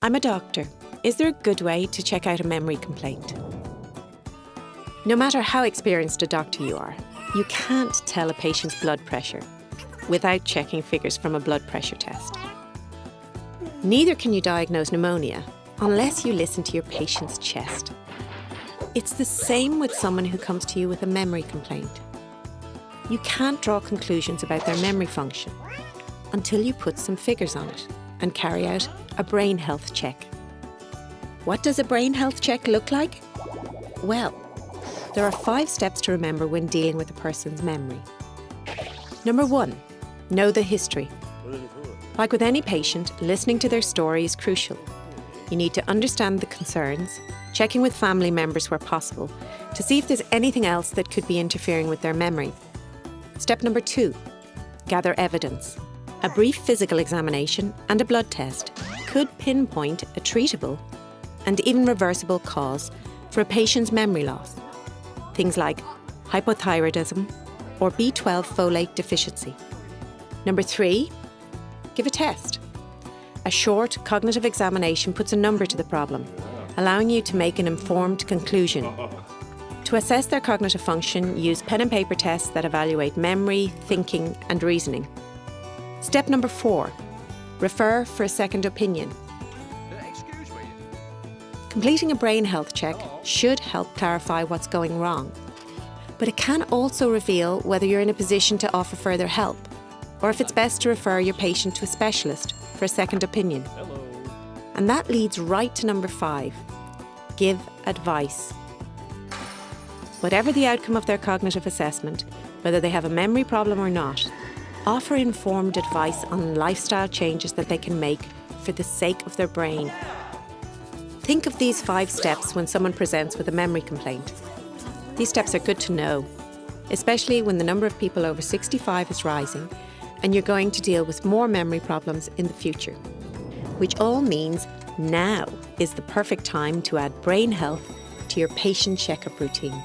I'm a doctor. Is there a good way to check out a memory complaint? No matter how experienced a doctor you are, you can't tell a patient's blood pressure without checking figures from a blood pressure test. Neither can you diagnose pneumonia unless you listen to your patient's chest. It's the same with someone who comes to you with a memory complaint. You can't draw conclusions about their memory function until you put some figures on it and carry out a brain health check. What does a brain health check look like? Well, there are 5 steps to remember when dealing with a person's memory. Number 1, know the history. Like with any patient, listening to their story is crucial. You need to understand the concerns, checking with family members where possible, to see if there's anything else that could be interfering with their memory. Step number 2, gather evidence. A brief physical examination and a blood test could pinpoint a treatable and even reversible cause for a patient's memory loss. Things like hypothyroidism or B12 folate deficiency. Number 3, give a test. A short cognitive examination puts a number to the problem, allowing you to make an informed conclusion. To assess their cognitive function, use pen and paper tests that evaluate memory, thinking, and reasoning. Step number 4, refer for a second opinion. Completing a brain health check should help clarify what's going wrong, but it can also reveal whether you're in a position to offer further help, or if it's best to refer your patient to a specialist for a second opinion. And that leads right to number 5, give advice. Whatever the outcome of their cognitive assessment, whether they have a memory problem or not, offer informed advice on lifestyle changes that they can make for the sake of their brain. Think of these 5 steps when someone presents with a memory complaint. These steps are good to know, especially when the number of people over 65 is rising and you're going to deal with more memory problems in the future. Which all means now is the perfect time to add brain health to your patient checkup routine.